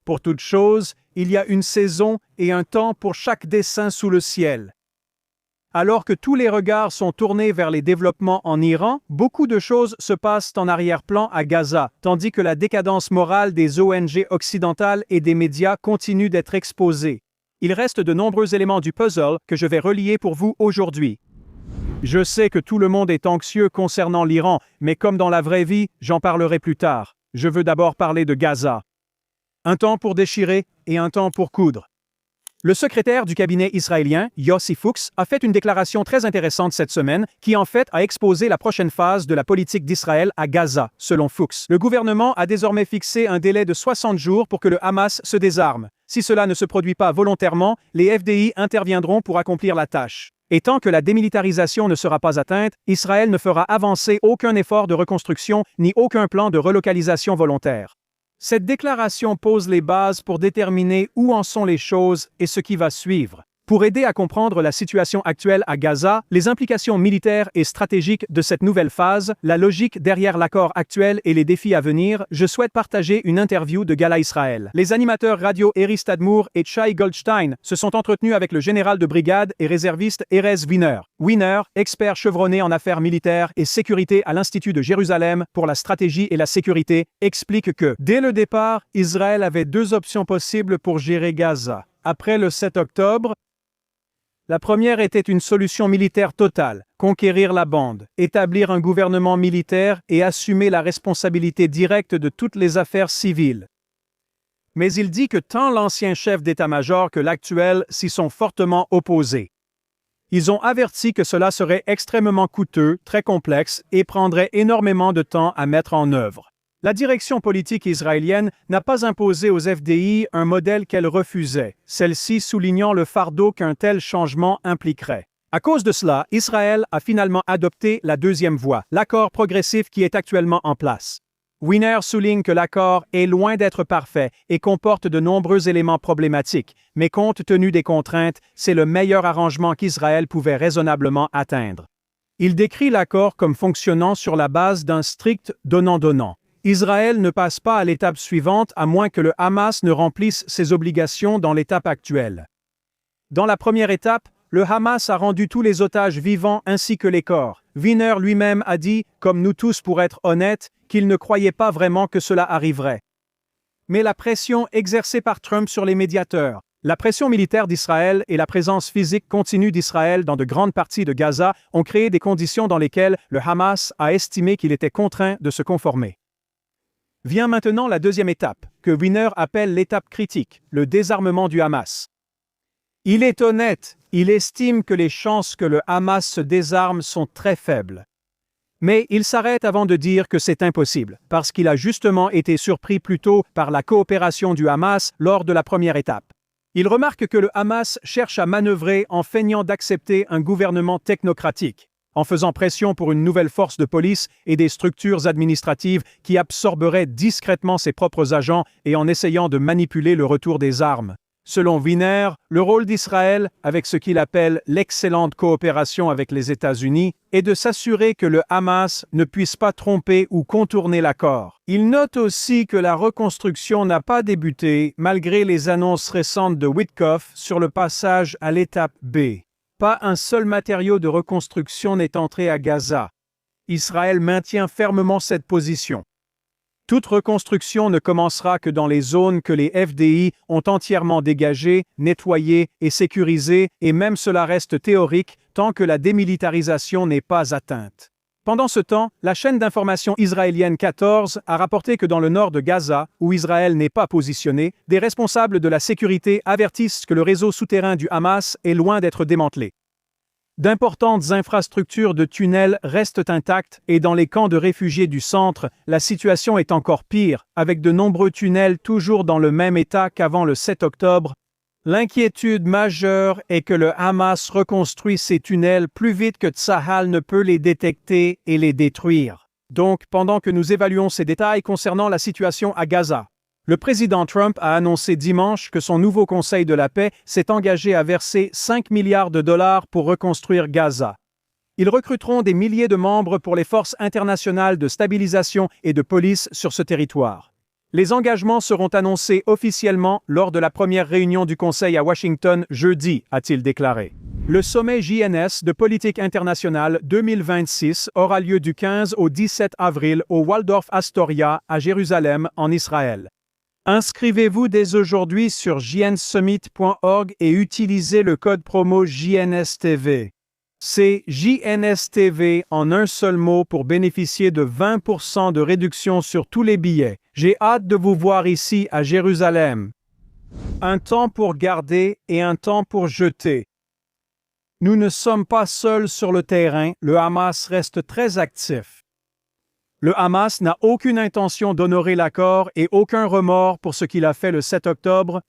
Pour toute chose, il y a une saison et un temps pour chaque dessein sous le ciel. Alors que tous les regards sont tournés vers les développements en Iran, beaucoup de choses se passent en arrière-plan à Gaza, tandis que la décadence morale des ONG occidentales et des médias continue d'être exposée. Il reste de nombreux éléments du puzzle que je vais relier pour vous aujourd'hui. Je sais que tout le monde est anxieux concernant l'Iran, mais comme dans la vraie vie, j'en parlerai plus tard. Je veux d'abord parler de Gaza. Un temps pour déchirer et un temps pour coudre. Le secrétaire du cabinet israélien, Yossi Fuchs, a fait une déclaration très intéressante cette semaine qui en fait a exposé la prochaine phase de la politique d'Israël à Gaza, selon Fuchs. Le gouvernement a désormais fixé un délai de 60 jours pour que le Hamas se désarme. Si cela ne se produit pas volontairement, les FDI interviendront pour accomplir la tâche. Et tant que la démilitarisation ne sera pas atteinte, Israël ne fera avancer aucun effort de reconstruction ni aucun plan de relocalisation volontaire. Cette déclaration pose les bases pour déterminer où en sont les choses et ce qui va suivre. Pour aider à comprendre la situation actuelle à Gaza, les implications militaires et stratégiques de cette nouvelle phase, la logique derrière l'accord actuel et les défis à venir, je souhaite partager une interview de Gala Israël. Les animateurs radio Eri Stadmour et Shai Goldstein se sont entretenus avec le général de brigade et réserviste Erez Wiener. Wiener, expert chevronné en affaires militaires et sécurité à l'Institut de Jérusalem pour la stratégie et la sécurité, explique que, dès le départ, Israël avait deux options possibles pour gérer Gaza. Après le 7 octobre, la première était une solution militaire totale, conquérir la bande, établir un gouvernement militaire et assumer la responsabilité directe de toutes les affaires civiles. Mais il dit que tant l'ancien chef d'état-major que l'actuel s'y sont fortement opposés. Ils ont averti que cela serait extrêmement coûteux, très complexe et prendrait énormément de temps à mettre en œuvre. La direction politique israélienne n'a pas imposé aux FDI un modèle qu'elle refusait, celle-ci soulignant le fardeau qu'un tel changement impliquerait. À cause de cela, Israël a finalement adopté la deuxième voie, l'accord progressif qui est actuellement en place. Wiener souligne que l'accord est loin d'être parfait et comporte de nombreux éléments problématiques, mais compte tenu des contraintes, c'est le meilleur arrangement qu'Israël pouvait raisonnablement atteindre. Il décrit l'accord comme fonctionnant sur la base d'un strict donnant-donnant. Israël ne passe pas à l'étape suivante à moins que le Hamas ne remplisse ses obligations dans l'étape actuelle. Dans la première étape, le Hamas a rendu tous les otages vivants ainsi que les corps. Wiener lui-même a dit, comme nous tous pour être honnêtes, qu'il ne croyait pas vraiment que cela arriverait. Mais la pression exercée par Trump sur les médiateurs, la pression militaire d'Israël et la présence physique continue d'Israël dans de grandes parties de Gaza ont créé des conditions dans lesquelles le Hamas a estimé qu'il était contraint de se conformer. Vient maintenant la deuxième étape, que Wiener appelle l'étape critique, le désarmement du Hamas. Il est honnête, il estime que les chances que le Hamas se désarme sont très faibles. Mais il s'arrête avant de dire que c'est impossible, parce qu'il a justement été surpris plus tôt par la coopération du Hamas lors de la première étape. Il remarque que le Hamas cherche à manœuvrer en feignant d'accepter un gouvernement technocratique, en faisant pression pour une nouvelle force de police et des structures administratives qui absorberaient discrètement ses propres agents et en essayant de manipuler le retour des armes. Selon Wiener, le rôle d'Israël, avec ce qu'il appelle l'excellente coopération avec les États-Unis, est de s'assurer que le Hamas ne puisse pas tromper ou contourner l'accord. Il note aussi que la reconstruction n'a pas débuté malgré les annonces récentes de Witkoff sur le passage à l'étape B. Pas un seul matériau de reconstruction n'est entré à Gaza. Israël maintient fermement cette position. Toute reconstruction ne commencera que dans les zones que les FDI ont entièrement dégagées, nettoyées et sécurisées, et même cela reste théorique tant que la démilitarisation n'est pas atteinte. Pendant ce temps, la chaîne d'information israélienne 14 a rapporté que dans le nord de Gaza, où Israël n'est pas positionné, des responsables de la sécurité avertissent que le réseau souterrain du Hamas est loin d'être démantelé. D'importantes infrastructures de tunnels restent intactes et dans les camps de réfugiés du centre, la situation est encore pire, avec de nombreux tunnels toujours dans le même état qu'avant le 7 octobre. L'inquiétude majeure est que le Hamas reconstruit ces tunnels plus vite que Tsahal ne peut les détecter et les détruire. Donc, pendant que nous évaluons ces détails concernant la situation à Gaza, le président Trump a annoncé dimanche que son nouveau Conseil de la paix s'est engagé à verser 5 milliards de dollars pour reconstruire Gaza. Ils recruteront des milliers de membres pour les forces internationales de stabilisation et de police sur ce territoire. Les engagements seront annoncés officiellement lors de la première réunion du Conseil à Washington jeudi, a-t-il déclaré. Le sommet JNS de politique internationale 2026 aura lieu du 15 au 17 avril au Waldorf Astoria à Jérusalem, en Israël. Inscrivez-vous dès aujourd'hui sur jnsummit.org et utilisez le code promo JNSTV. C'est JNSTV en un seul mot pour bénéficier de 20% de réduction sur tous les billets. J'ai hâte de vous voir ici à Jérusalem. Un temps pour garder et un temps pour jeter. Nous ne sommes pas seuls sur le terrain, le Hamas reste très actif. Le Hamas n'a aucune intention d'honorer l'accord et aucun remords pour ce qu'il a fait le 7 octobre.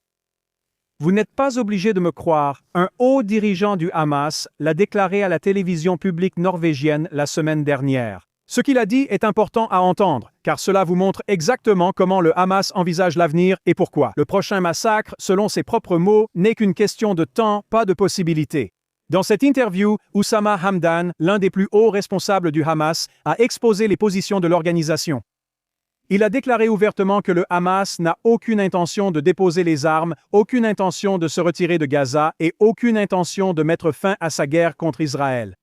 Vous n'êtes pas obligé de me croire, un haut dirigeant du Hamas l'a déclaré à la télévision publique norvégienne la semaine dernière. Ce qu'il a dit est important à entendre, car cela vous montre exactement comment le Hamas envisage l'avenir et pourquoi. Le prochain massacre, selon ses propres mots, n'est qu'une question de temps, pas de possibilité. Dans cette interview, Oussama Hamdan, l'un des plus hauts responsables du Hamas, a exposé les positions de l'organisation. Il a déclaré ouvertement que le Hamas n'a aucune intention de déposer les armes, aucune intention de se retirer de Gaza et aucune intention de mettre fin à sa guerre contre Israël.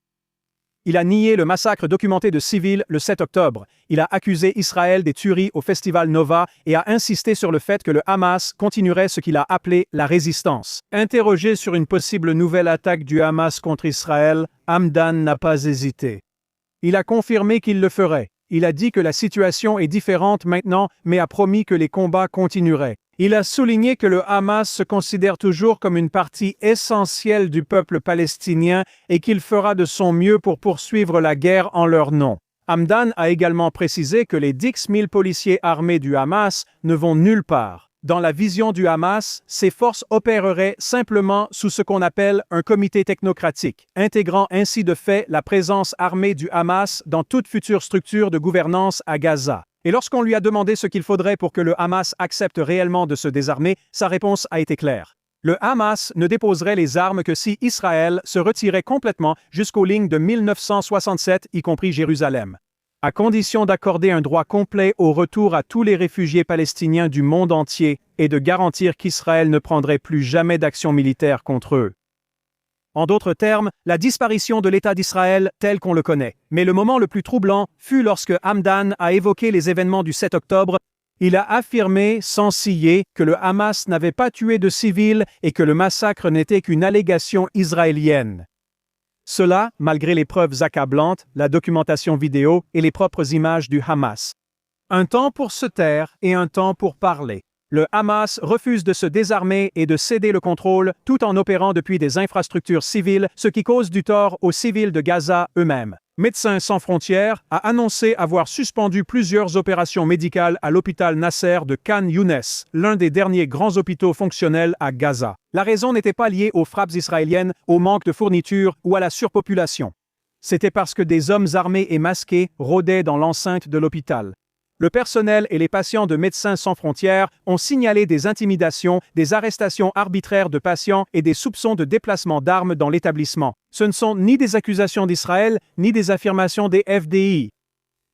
Il a nié le massacre documenté de civils le 7 octobre. Il a accusé Israël des tueries au festival Nova et a insisté sur le fait que le Hamas continuerait ce qu'il a appelé la résistance. Interrogé sur une possible nouvelle attaque du Hamas contre Israël, Hamdan n'a pas hésité. Il a confirmé qu'il le ferait. Il a dit que la situation est différente maintenant, mais a promis que les combats continueraient. Il a souligné que le Hamas se considère toujours comme une partie essentielle du peuple palestinien et qu'il fera de son mieux pour poursuivre la guerre en leur nom. Hamdan a également précisé que les 10 000 policiers armés du Hamas ne vont nulle part. Dans la vision du Hamas, ces forces opéreraient simplement sous ce qu'on appelle un comité technocratique, intégrant ainsi de fait la présence armée du Hamas dans toute future structure de gouvernance à Gaza. Et lorsqu'on lui a demandé ce qu'il faudrait pour que le Hamas accepte réellement de se désarmer, sa réponse a été claire. Le Hamas ne déposerait les armes que si Israël se retirait complètement jusqu'aux lignes de 1967, y compris Jérusalem. À condition d'accorder un droit complet au retour à tous les réfugiés palestiniens du monde entier et de garantir qu'Israël ne prendrait plus jamais d'action militaire contre eux. En d'autres termes, la disparition de l'État d'Israël tel qu'on le connaît. Mais le moment le plus troublant fut lorsque Hamdan a évoqué les événements du 7 octobre. Il a affirmé, sans ciller, que le Hamas n'avait pas tué de civils et que le massacre n'était qu'une allégation israélienne. Cela, malgré les preuves accablantes, la documentation vidéo et les propres images du Hamas. Un temps pour se taire et un temps pour parler. Le Hamas refuse de se désarmer et de céder le contrôle tout en opérant depuis des infrastructures civiles, ce qui cause du tort aux civils de Gaza eux-mêmes. Médecins sans frontières a annoncé avoir suspendu plusieurs opérations médicales à l'hôpital Nasser de Khan Younes, l'un des derniers grands hôpitaux fonctionnels à Gaza. La raison n'était pas liée aux frappes israéliennes, au manque de fournitures ou à la surpopulation. C'était parce que des hommes armés et masqués rôdaient dans l'enceinte de l'hôpital. Le personnel et les patients de Médecins sans frontières ont signalé des intimidations, des arrestations arbitraires de patients et des soupçons de déplacement d'armes dans l'établissement. Ce ne sont ni des accusations d'Israël, ni des affirmations des FDI.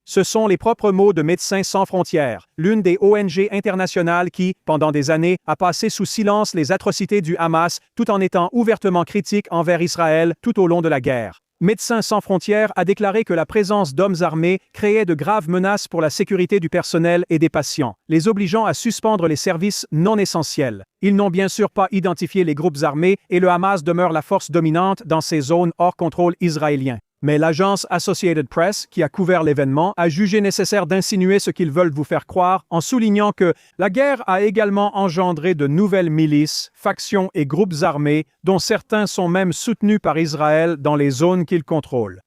Ce sont les propres mots de Médecins sans frontières, l'une des ONG internationales qui, pendant des années, a passé sous silence les atrocités du Hamas tout en étant ouvertement critique envers Israël tout au long de la guerre. Médecins sans frontières a déclaré que la présence d'hommes armés créait de graves menaces pour la sécurité du personnel et des patients, les obligeant à suspendre les services non essentiels. Ils n'ont bien sûr pas identifié les groupes armés et le Hamas demeure la force dominante dans ces zones hors contrôle israélien. Mais l'agence Associated Press, qui a couvert l'événement, a jugé nécessaire d'insinuer ce qu'ils veulent vous faire croire en soulignant que la guerre a également engendré de nouvelles milices, factions et groupes armés, dont certains sont même soutenus par Israël dans les zones qu'il contrôle.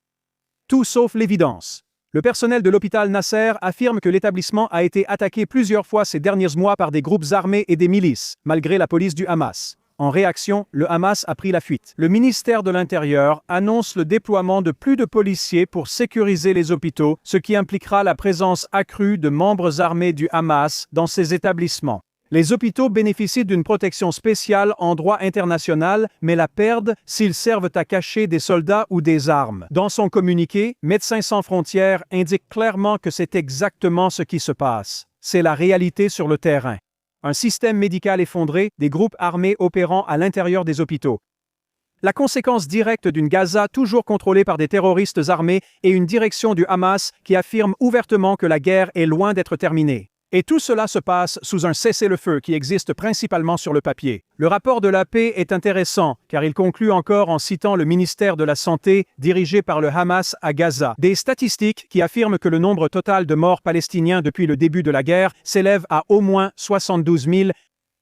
Tout sauf l'évidence. Le personnel de l'hôpital Nasser affirme que l'établissement a été attaqué plusieurs fois ces derniers mois par des groupes armés et des milices, malgré la police du Hamas. En réaction, le Hamas a pris la fuite. Le ministère de l'Intérieur annonce le déploiement de plus de policiers pour sécuriser les hôpitaux, ce qui impliquera la présence accrue de membres armés du Hamas dans ces établissements. Les hôpitaux bénéficient d'une protection spéciale en droit international, mais la perdent s'ils servent à cacher des soldats ou des armes. Dans son communiqué, Médecins sans frontières indique clairement que c'est exactement ce qui se passe. c'est la réalité sur le terrain. Un système médical effondré, des groupes armés opérant à l'intérieur des hôpitaux. La conséquence directe d'une Gaza toujours contrôlée par des terroristes armés et une direction du Hamas qui affirme ouvertement que la guerre est loin d'être terminée. Et tout cela se passe sous un cessez-le-feu qui existe principalement sur le papier. Le rapport de la paix est intéressant, car il conclut encore en citant le ministère de la Santé dirigé par le Hamas à Gaza. Des statistiques qui affirment que le nombre total de morts palestiniens depuis le début de la guerre s'élève à au moins 72 000.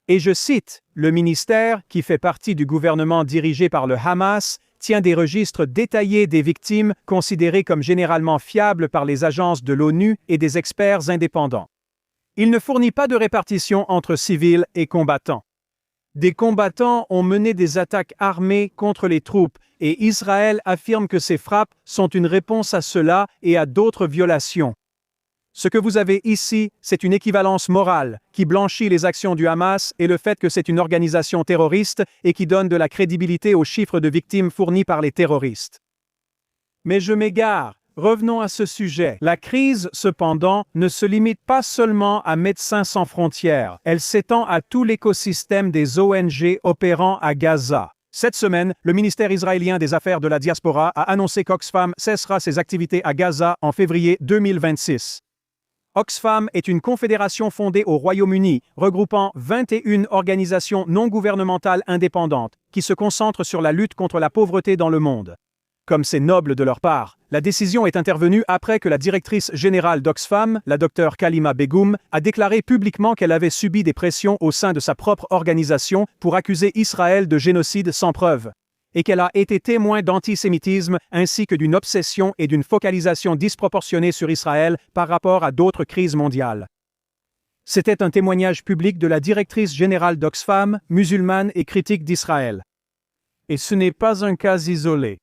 Et je cite, le ministère, qui fait partie du gouvernement dirigé par le Hamas, tient des registres détaillés des victimes considérées comme généralement fiables par les agences de l'ONU et des experts indépendants. Il ne fournit pas de répartition entre civils et combattants. Des combattants ont mené des attaques armées contre les troupes et Israël affirme que ces frappes sont une réponse à cela et à d'autres violations. Ce que vous avez ici, c'est une équivalence morale qui blanchit les actions du Hamas et le fait que c'est une organisation terroriste et qui donne de la crédibilité aux chiffres de victimes fournis par les terroristes. Mais je m'égare. Revenons à ce sujet. La crise, cependant, ne se limite pas seulement à Médecins sans frontières. Elle s'étend à tout l'écosystème des ONG opérant à Gaza. Cette semaine, le ministère israélien des Affaires de la Diaspora a annoncé qu'Oxfam cessera ses activités à Gaza en février 2026. Oxfam est une confédération fondée au Royaume-Uni, regroupant 21 organisations non gouvernementales indépendantes, qui se concentrent sur la lutte contre la pauvreté dans le monde. Comme c'est noble de leur part, la décision est intervenue après que la directrice générale d'Oxfam, la Dr Kalima Begum, a déclaré publiquement qu'elle avait subi des pressions au sein de sa propre organisation pour accuser Israël de génocide sans preuve, et qu'elle a été témoin d'antisémitisme ainsi que d'une obsession et d'une focalisation disproportionnée sur Israël par rapport à d'autres crises mondiales. C'était un témoignage public de la directrice générale d'Oxfam, musulmane et critique d'Israël. Et ce n'est pas un cas isolé.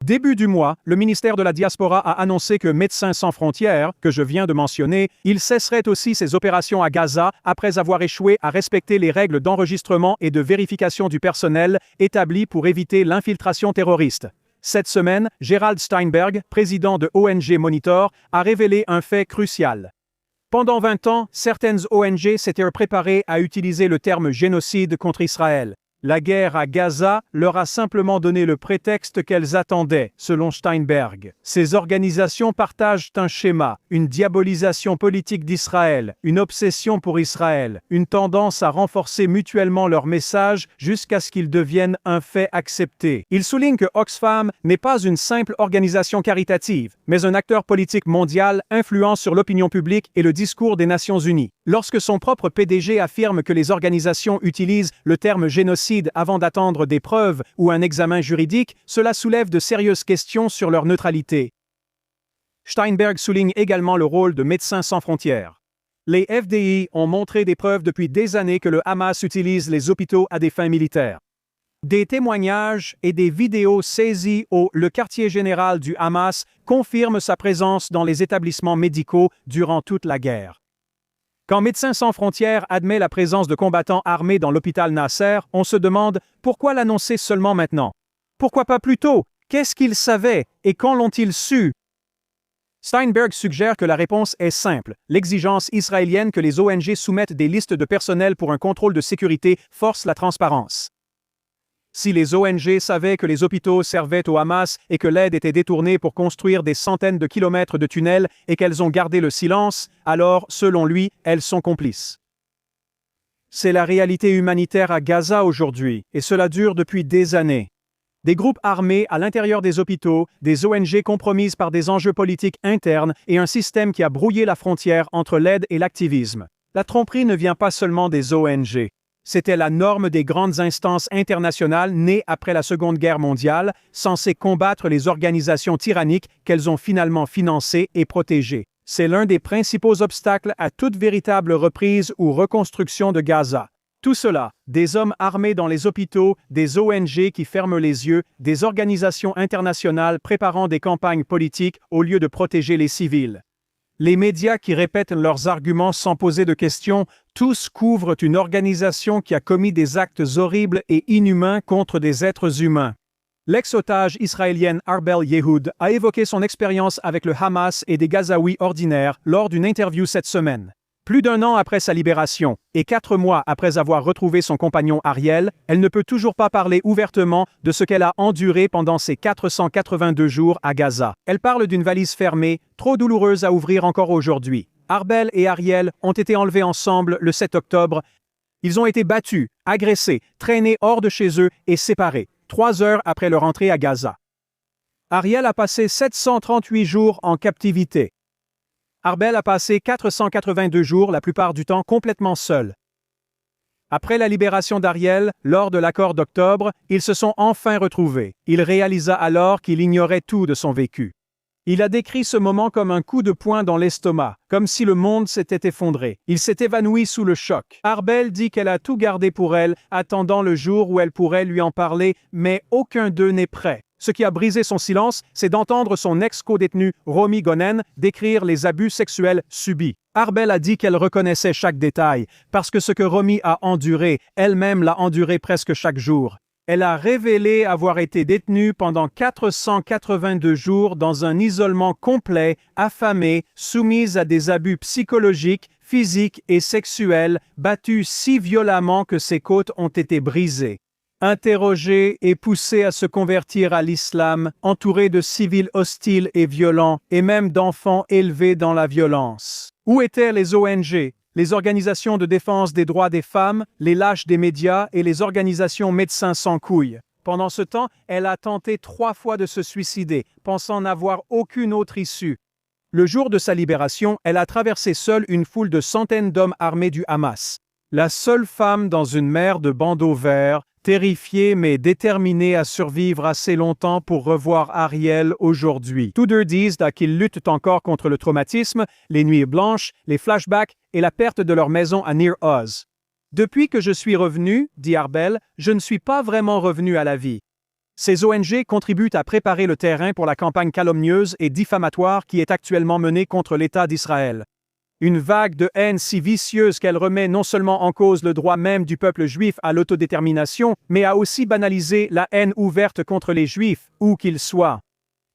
Début du mois, le ministère de la Diaspora a annoncé que Médecins sans frontières, que je viens de mentionner, il cesserait aussi ses opérations à Gaza après avoir échoué à respecter les règles d'enregistrement et de vérification du personnel établies pour éviter l'infiltration terroriste. Cette semaine, Gerald Steinberg, président de ONG Monitor, a révélé un fait crucial. Pendant 20 ans, certaines ONG s'étaient préparées à utiliser le terme génocide contre Israël. La guerre à Gaza leur a simplement donné le prétexte qu'elles attendaient, selon Steinberg. Ces organisations partagent un schéma, une diabolisation politique d'Israël, une obsession pour Israël, une tendance à renforcer mutuellement leur message jusqu'à ce qu'ils deviennent un fait accepté. Il souligne que Oxfam n'est pas une simple organisation caritative, mais un acteur politique mondial influent sur l'opinion publique et le discours des Nations Unies. Lorsque son propre PDG affirme que les organisations utilisent le terme génocide avant d'attendre des preuves ou un examen juridique, cela soulève de sérieuses questions sur leur neutralité. Steinberg souligne également le rôle de Médecins sans frontières. Les FDI ont montré des preuves depuis des années que le Hamas utilise les hôpitaux à des fins militaires. Des témoignages et des vidéos saisies le quartier général du Hamas confirment sa présence dans les établissements médicaux durant toute la guerre. Quand Médecins sans frontières admet la présence de combattants armés dans l'hôpital Nasser, on se demande pourquoi l'annoncer seulement maintenant? Pourquoi pas plus tôt? Qu'est-ce qu'ils savaient et quand l'ont-ils su? Steinberg suggère que la réponse est simple. L'exigence israélienne que les ONG soumettent des listes de personnel pour un contrôle de sécurité force la transparence. Si les ONG savaient que les hôpitaux servaient au Hamas et que l'aide était détournée pour construire des centaines de kilomètres de tunnels et qu'elles ont gardé le silence, alors, selon lui, elles sont complices. C'est la réalité humanitaire à Gaza aujourd'hui, et cela dure depuis des années. Des groupes armés à l'intérieur des hôpitaux, des ONG compromises par des enjeux politiques internes et un système qui a brouillé la frontière entre l'aide et l'activisme. La tromperie ne vient pas seulement des ONG. C'était la norme des grandes instances internationales nées après la Seconde Guerre mondiale, censées combattre les organisations tyranniques qu'elles ont finalement financées et protégées. C'est l'un des principaux obstacles à toute véritable reprise ou reconstruction de Gaza. Tout cela, des hommes armés dans les hôpitaux, des ONG qui ferment les yeux, des organisations internationales préparant des campagnes politiques au lieu de protéger les civils. Les médias qui répètent leurs arguments sans poser de questions, tous couvrent une organisation qui a commis des actes horribles et inhumains contre des êtres humains. L'ex-otage israélienne Arbel Yehoud a évoqué son expérience avec le Hamas et des Gazaouis ordinaires lors d'une interview cette semaine. Plus d'un an après sa libération, et 4 mois après avoir retrouvé son compagnon Ariel, elle ne peut toujours pas parler ouvertement de ce qu'elle a enduré pendant ces 482 jours à Gaza. Elle parle d'une valise fermée, trop douloureuse à ouvrir encore aujourd'hui. Arbel et Ariel ont été enlevés ensemble le 7 octobre. Ils ont été battus, agressés, traînés hors de chez eux et séparés, 3 heures après leur entrée à Gaza. Ariel a passé 738 jours en captivité. Arbel a passé 482 jours, la plupart du temps complètement seul. Après la libération d'Ariel, lors de l'accord d'octobre, ils se sont enfin retrouvés. Il réalisa alors qu'il ignorait tout de son vécu. Il a décrit ce moment comme un coup de poing dans l'estomac, comme si le monde s'était effondré. Il s'est évanoui sous le choc. Arbel dit qu'elle a tout gardé pour elle, attendant le jour où elle pourrait lui en parler, mais aucun d'eux n'est prêt. Ce qui a brisé son silence, c'est d'entendre son ex-codétenu, Romy Gonen, décrire les abus sexuels subis. Arbel a dit qu'elle reconnaissait chaque détail, parce que ce que Romy a enduré, elle-même l'a enduré presque chaque jour. Elle a révélé avoir été détenue pendant 482 jours dans un isolement complet, affamée, soumise à des abus psychologiques, physiques et sexuels, battue si violemment que ses côtes ont été brisées. Interrogée et poussée à se convertir à l'islam, entourée de civils hostiles et violents, et même d'enfants élevés dans la violence. Où étaient les ONG, les organisations de défense des droits des femmes, les lâches des médias et les organisations Médecins sans couilles? Pendant ce temps, elle a tenté 3 fois de se suicider, pensant n'avoir aucune autre issue. Le jour de sa libération, elle a traversé seule une foule de centaines d'hommes armés du Hamas. La seule femme dans une mer de bandeaux verts, terrifiée mais déterminée à survivre assez longtemps pour revoir Ariel aujourd'hui. Tous deux disent qu'ils luttent encore contre le traumatisme, les nuits blanches, les flashbacks et la perte de leur maison à Nir Oz. Depuis que je suis revenu, dit Arbel, je ne suis pas vraiment revenu à la vie. Ces ONG contribuent à préparer le terrain pour la campagne calomnieuse et diffamatoire qui est actuellement menée contre l'État d'Israël. Une vague de haine si vicieuse qu'elle remet non seulement en cause le droit même du peuple juif à l'autodétermination, mais a aussi banalisé la haine ouverte contre les Juifs, où qu'ils soient.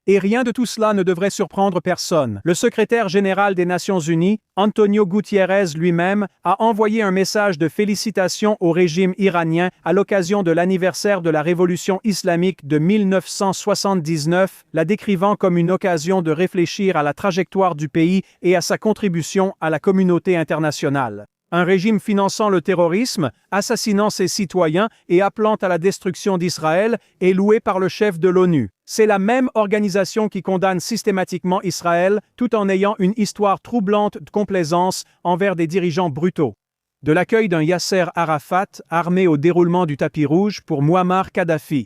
Et rien de tout cela ne devrait surprendre personne. Le secrétaire général des Nations Unies, Antonio Guterres lui-même, a envoyé un message de félicitations au régime iranien à l'occasion de l'anniversaire de la révolution islamique de 1979, la décrivant comme une occasion de réfléchir à la trajectoire du pays et à sa contribution à la communauté internationale. Un régime finançant le terrorisme, assassinant ses citoyens et appelant à la destruction d'Israël est loué par le chef de l'ONU. C'est la même organisation qui condamne systématiquement Israël tout en ayant une histoire troublante de complaisance envers des dirigeants brutaux. De l'accueil d'un Yasser Arafat armé au déroulement du tapis rouge pour Muammar Kadhafi.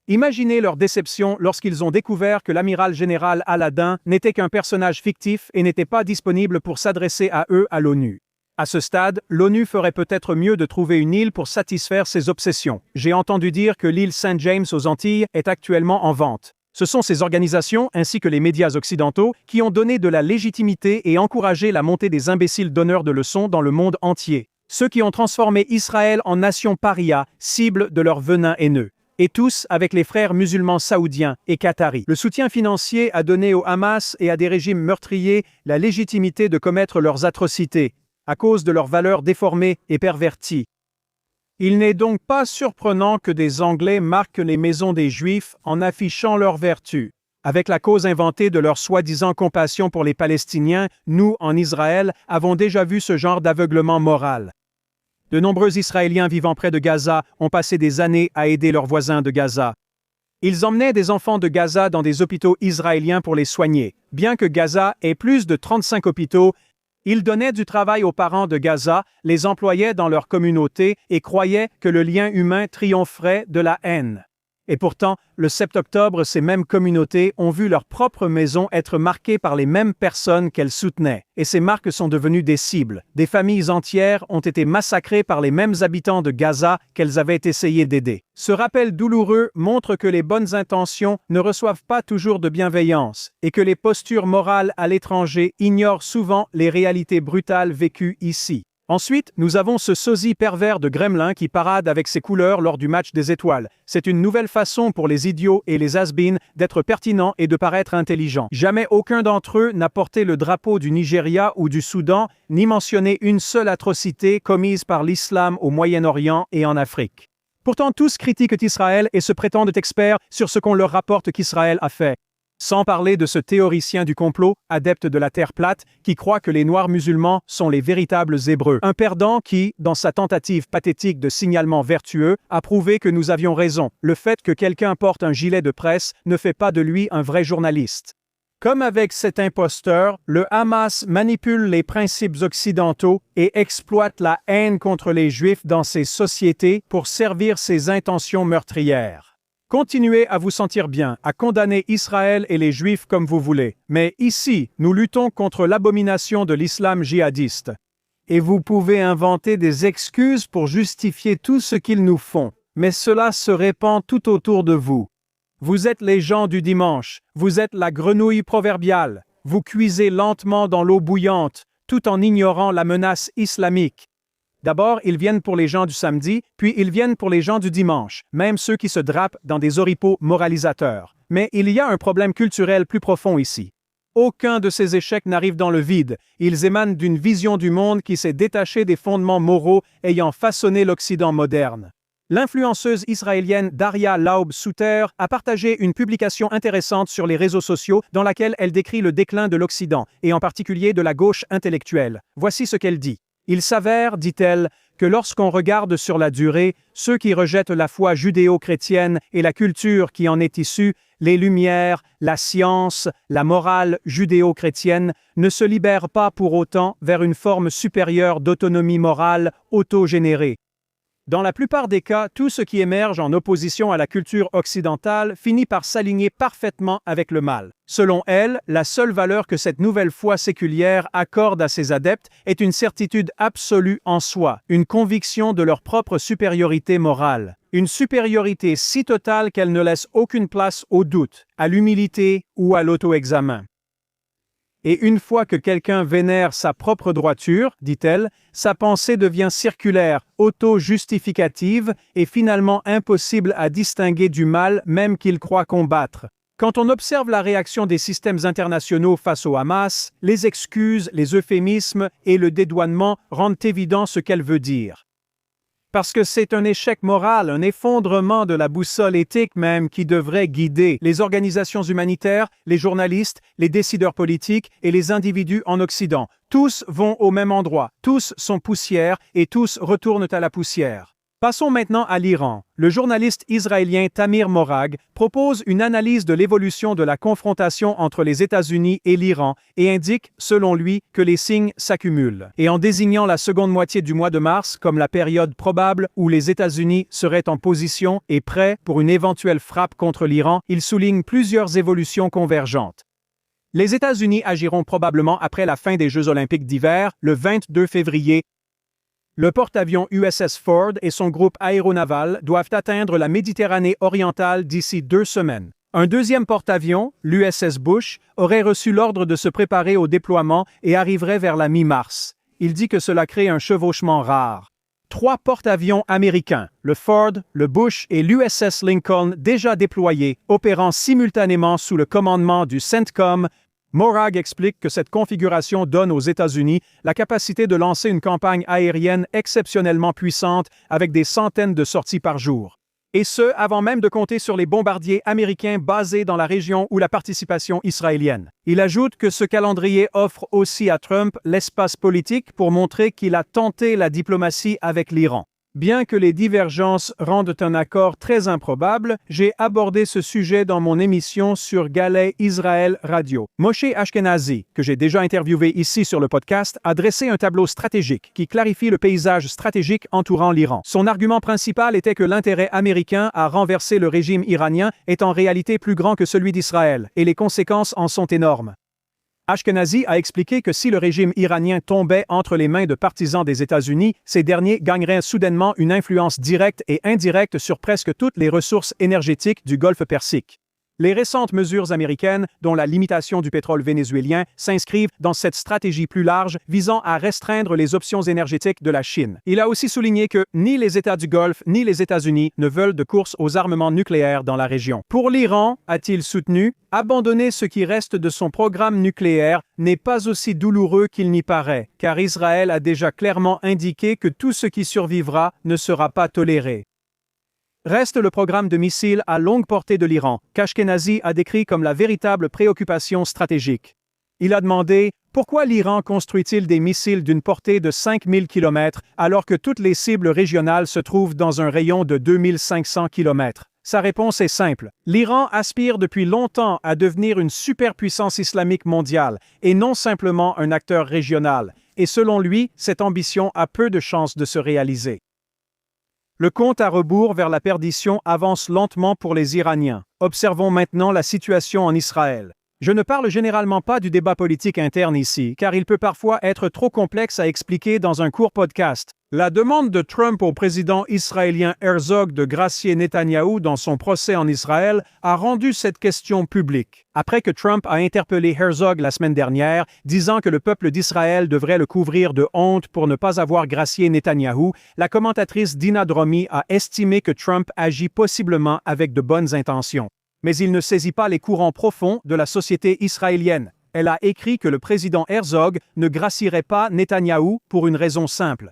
Imaginez leur déception lorsqu'ils ont découvert que l'amiral général Aladin n'était qu'un personnage fictif et n'était pas disponible pour s'adresser à eux à l'ONU. À ce stade, l'ONU ferait peut-être mieux de trouver une île pour satisfaire ses obsessions. J'ai entendu dire que l'île Saint James aux Antilles est actuellement en vente. Ce sont ces organisations, ainsi que les médias occidentaux, qui ont donné de la légitimité et encouragé la montée des imbéciles donneurs de leçons dans le monde entier. Ceux qui ont transformé Israël en nation paria, cible de leur venin haineux. Et tous avec les frères musulmans saoudiens et qataris. Le soutien financier a donné au Hamas et à des régimes meurtriers la légitimité de commettre leurs atrocités, à cause de leurs valeurs déformées et perverties. Il n'est donc pas surprenant que des Anglais marquent les maisons des Juifs en affichant leurs vertus. Avec la cause inventée de leur soi-disant compassion pour les Palestiniens, nous, en Israël, avons déjà vu ce genre d'aveuglement moral. De nombreux Israéliens vivant près de Gaza ont passé des années à aider leurs voisins de Gaza. Ils emmenaient des enfants de Gaza dans des hôpitaux israéliens pour les soigner. Bien que Gaza ait plus de 35 hôpitaux, ils donnaient du travail aux parents de Gaza, les employaient dans leur communauté et croyaient que le lien humain triompherait de la haine. Et pourtant, le 7 octobre, ces mêmes communautés ont vu leur propre maison être marquée par les mêmes personnes qu'elles soutenaient. Et ces marques sont devenues des cibles. Des familles entières ont été massacrées par les mêmes habitants de Gaza qu'elles avaient essayé d'aider. Ce rappel douloureux montre que les bonnes intentions ne reçoivent pas toujours de bienveillance et que les postures morales à l'étranger ignorent souvent les réalités brutales vécues ici. Ensuite, nous avons ce sosie pervers de gremlin qui parade avec ses couleurs lors du match des étoiles. C'est une nouvelle façon pour les idiots et les has-beens d'être pertinents et de paraître intelligents. Jamais aucun d'entre eux n'a porté le drapeau du Nigeria ou du Soudan, ni mentionné une seule atrocité commise par l'islam au Moyen-Orient et en Afrique. Pourtant, tous critiquent Israël et se prétendent experts sur ce qu'on leur rapporte qu'Israël a fait. Sans parler de ce théoricien du complot, adepte de la Terre plate, qui croit que les Noirs musulmans sont les véritables Hébreux. Un perdant qui, dans sa tentative pathétique de signalement vertueux, a prouvé que nous avions raison. Le fait que quelqu'un porte un gilet de presse ne fait pas de lui un vrai journaliste. Comme avec cet imposteur, le Hamas manipule les principes occidentaux et exploite la haine contre les Juifs dans ses sociétés pour servir ses intentions meurtrières. Continuez à vous sentir bien, à condamner Israël et les Juifs comme vous voulez. Mais ici, nous luttons contre l'abomination de l'islam djihadiste. Et vous pouvez inventer des excuses pour justifier tout ce qu'ils nous font. Mais cela se répand tout autour de vous. Vous êtes les gens du dimanche. Vous êtes la grenouille proverbiale. Vous cuisez lentement dans l'eau bouillante, tout en ignorant la menace islamique. D'abord, ils viennent pour les gens du samedi, puis ils viennent pour les gens du dimanche, même ceux qui se drapent dans des oripeaux moralisateurs. Mais il y a un problème culturel plus profond ici. Aucun de ces échecs n'arrive dans le vide. Ils émanent d'une vision du monde qui s'est détachée des fondements moraux ayant façonné l'Occident moderne. L'influenceuse israélienne Daria Laub-Souter a partagé une publication intéressante sur les réseaux sociaux dans laquelle elle décrit le déclin de l'Occident, et en particulier de la gauche intellectuelle. Voici ce qu'elle dit. Il s'avère, dit-elle, que lorsqu'on regarde sur la durée, ceux qui rejettent la foi judéo-chrétienne et la culture qui en est issue, les Lumières, la science, la morale judéo-chrétienne, ne se libèrent pas pour autant vers une forme supérieure d'autonomie morale autogénérée. Dans la plupart des cas, tout ce qui émerge en opposition à la culture occidentale finit par s'aligner parfaitement avec le mal. Selon elle, la seule valeur que cette nouvelle foi séculière accorde à ses adeptes est une certitude absolue en soi, une conviction de leur propre supériorité morale. Une supériorité si totale qu'elle ne laisse aucune place au doute, à l'humilité ou à l'auto-examen. Et une fois que quelqu'un vénère sa propre droiture, dit-elle, sa pensée devient circulaire, auto-justificative et finalement impossible à distinguer du mal même qu'il croit combattre. Quand on observe la réaction des systèmes internationaux face au Hamas, les excuses, les euphémismes et le dédouanement rendent évident ce qu'elle veut dire. Parce que c'est un échec moral, un effondrement de la boussole éthique même qui devrait guider les organisations humanitaires, les journalistes, les décideurs politiques et les individus en Occident. Tous vont au même endroit, tous sont poussière et tous retournent à la poussière. Passons maintenant à l'Iran. Le journaliste israélien Tamir Morag propose une analyse de l'évolution de la confrontation entre les États-Unis et l'Iran et indique, selon lui, que les signes s'accumulent. Et en désignant la seconde moitié du mois de mars comme la période probable où les États-Unis seraient en position et prêts pour une éventuelle frappe contre l'Iran, il souligne plusieurs évolutions convergentes. Les États-Unis agiront probablement après la fin des Jeux olympiques d'hiver, le 22 février. Le porte-avions USS Ford et son groupe aéronaval doivent atteindre la Méditerranée orientale d'ici 2 semaines. Un deuxième porte-avions, l'USS Bush, aurait reçu l'ordre de se préparer au déploiement et arriverait vers la mi-mars. Il dit que cela crée un chevauchement rare. 3 porte-avions américains, le Ford, le Bush et l'USS Lincoln déjà déployés, opérant simultanément sous le commandement du CENTCOM. Morag explique que cette configuration donne aux États-Unis la capacité de lancer une campagne aérienne exceptionnellement puissante avec des centaines de sorties par jour. Et ce, avant même de compter sur les bombardiers américains basés dans la région ou la participation israélienne. Il ajoute que ce calendrier offre aussi à Trump l'espace politique pour montrer qu'il a tenté la diplomatie avec l'Iran. Bien que les divergences rendent un accord très improbable, j'ai abordé ce sujet dans mon émission sur Galey Israël Radio. Moshe Ashkenazi, que j'ai déjà interviewé ici sur le podcast, a dressé un tableau stratégique qui clarifie le paysage stratégique entourant l'Iran. Son argument principal était que l'intérêt américain à renverser le régime iranien est en réalité plus grand que celui d'Israël, et les conséquences en sont énormes. Ashkenazi a expliqué que si le régime iranien tombait entre les mains de partisans des États-Unis, ces derniers gagneraient soudainement une influence directe et indirecte sur presque toutes les ressources énergétiques du Golfe Persique. Les récentes mesures américaines, dont la limitation du pétrole vénézuélien, s'inscrivent dans cette stratégie plus large visant à restreindre les options énergétiques de la Chine. Il a aussi souligné que ni les États du Golfe ni les États-Unis ne veulent de course aux armements nucléaires dans la région. Pour l'Iran, a-t-il soutenu, abandonner ce qui reste de son programme nucléaire n'est pas aussi douloureux qu'il n'y paraît, car Israël a déjà clairement indiqué que tout ce qui survivra ne sera pas toléré. Reste le programme de missiles à longue portée de l'Iran, qu'Ashkenazi a décrit comme la véritable préoccupation stratégique. Il a demandé « Pourquoi l'Iran construit-il des missiles d'une portée de 5000 km alors que toutes les cibles régionales se trouvent dans un rayon de 2500 km ?» Sa réponse est simple. L'Iran aspire depuis longtemps à devenir une superpuissance islamique mondiale et non simplement un acteur régional. Et selon lui, cette ambition a peu de chances de se réaliser. Le compte à rebours vers la perdition avance lentement pour les Iraniens. Observons maintenant la situation en Israël. Je ne parle généralement pas du débat politique interne ici, car il peut parfois être trop complexe à expliquer dans un court podcast. La demande de Trump au président israélien Herzog de gracier Netanyahou dans son procès en Israël a rendu cette question publique. Après que Trump a interpellé Herzog la semaine dernière, disant que le peuple d'Israël devrait le couvrir de honte pour ne pas avoir gracié Netanyahou, la commentatrice Dina Dromi a estimé que Trump agit possiblement avec de bonnes intentions. Mais il ne saisit pas les courants profonds de la société israélienne. Elle a écrit que le président Herzog ne gracierait pas Netanyahou pour une raison simple.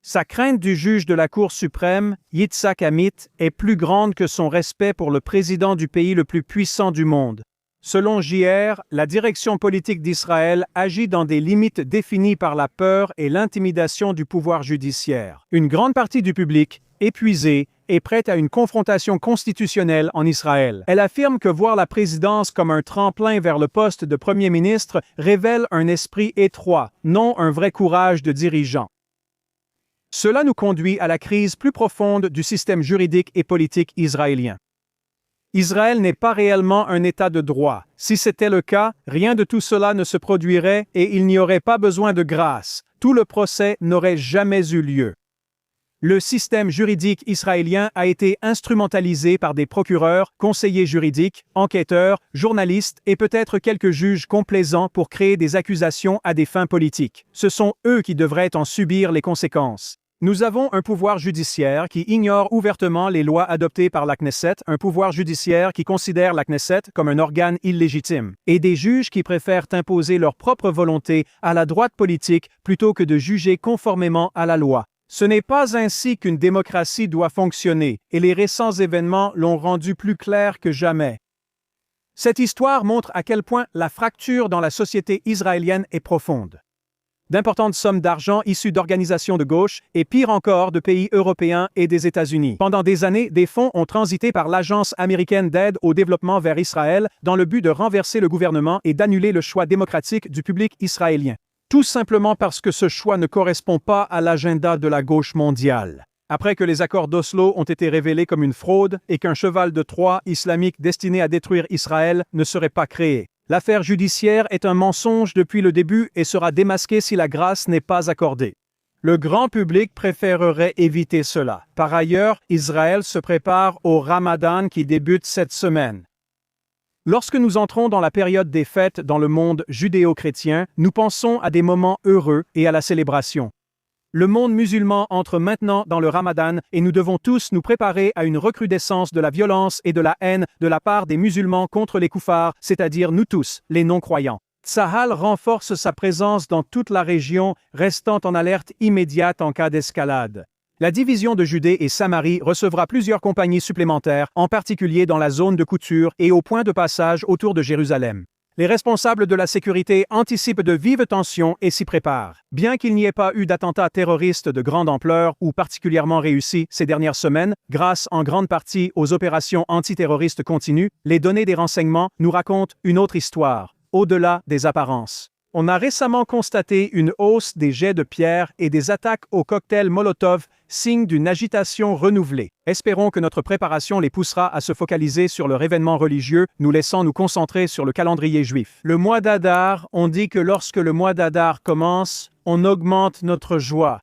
Sa crainte du juge de la Cour suprême, Yitzhak Amit, est plus grande que son respect pour le président du pays le plus puissant du monde. Selon JR, la direction politique d'Israël agit dans des limites définies par la peur et l'intimidation du pouvoir judiciaire. Une grande partie du public, épuisée, est prête à une confrontation constitutionnelle en Israël. Elle affirme que voir la présidence comme un tremplin vers le poste de Premier ministre révèle un esprit étroit, non un vrai courage de dirigeant. Cela nous conduit à la crise plus profonde du système juridique et politique israélien. Israël n'est pas réellement un État de droit. Si c'était le cas, rien de tout cela ne se produirait et il n'y aurait pas besoin de grâce. Tout le procès n'aurait jamais eu lieu. Le système juridique israélien a été instrumentalisé par des procureurs, conseillers juridiques, enquêteurs, journalistes et peut-être quelques juges complaisants pour créer des accusations à des fins politiques. Ce sont eux qui devraient en subir les conséquences. Nous avons un pouvoir judiciaire qui ignore ouvertement les lois adoptées par la Knesset, un pouvoir judiciaire qui considère la Knesset comme un organe illégitime, et des juges qui préfèrent imposer leur propre volonté à la droite politique plutôt que de juger conformément à la loi. Ce n'est pas ainsi qu'une démocratie doit fonctionner, et les récents événements l'ont rendu plus clair que jamais. Cette histoire montre à quel point la fracture dans la société israélienne est profonde. D'importantes sommes d'argent issues d'organisations de gauche et pire encore de pays européens et des États-Unis. Pendant des années, des fonds ont transité par l'Agence américaine d'aide au développement vers Israël dans le but de renverser le gouvernement et d'annuler le choix démocratique du public israélien. Tout simplement parce que ce choix ne correspond pas à l'agenda de la gauche mondiale. Après que les accords d'Oslo ont été révélés comme une fraude et qu'un cheval de Troie islamique destiné à détruire Israël ne serait pas créé. L'affaire judiciaire est un mensonge depuis le début et sera démasquée si la grâce n'est pas accordée. Le grand public préférerait éviter cela. Par ailleurs, Israël se prépare au Ramadan qui débute cette semaine. Lorsque nous entrons dans la période des fêtes dans le monde judéo-chrétien, nous pensons à des moments heureux et à la célébration. Le monde musulman entre maintenant dans le Ramadan et nous devons tous nous préparer à une recrudescence de la violence et de la haine de la part des musulmans contre les koufars, c'est-à-dire nous tous, les non-croyants. Tsahal renforce sa présence dans toute la région, restant en alerte immédiate en cas d'escalade. La division de Judée et Samarie recevra plusieurs compagnies supplémentaires, en particulier dans la zone de couture et au point de passage autour de Jérusalem. Les responsables de la sécurité anticipent de vives tensions et s'y préparent. Bien qu'il n'y ait pas eu d'attentats terroristes de grande ampleur ou particulièrement réussis ces dernières semaines, grâce en grande partie aux opérations antiterroristes continues, les données des renseignements nous racontent une autre histoire, au-delà des apparences. On a récemment constaté une hausse des jets de pierre et des attaques au cocktail Molotov, signe d'une agitation renouvelée. Espérons que notre préparation les poussera à se focaliser sur leur événement religieux, nous laissant nous concentrer sur le calendrier juif. Le mois d'Adar, on dit que lorsque le mois d'Adar commence, on augmente notre joie.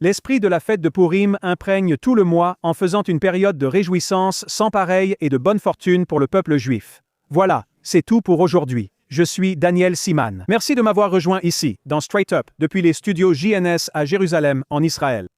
L'esprit de la fête de Pourim imprègne tout le mois en faisant une période de réjouissance sans pareil et de bonne fortune pour le peuple juif. Voilà, c'est tout pour aujourd'hui. Je suis Daniel Siman. Merci de m'avoir rejoint ici, dans Straight Up, depuis les studios JNS à Jérusalem, en Israël.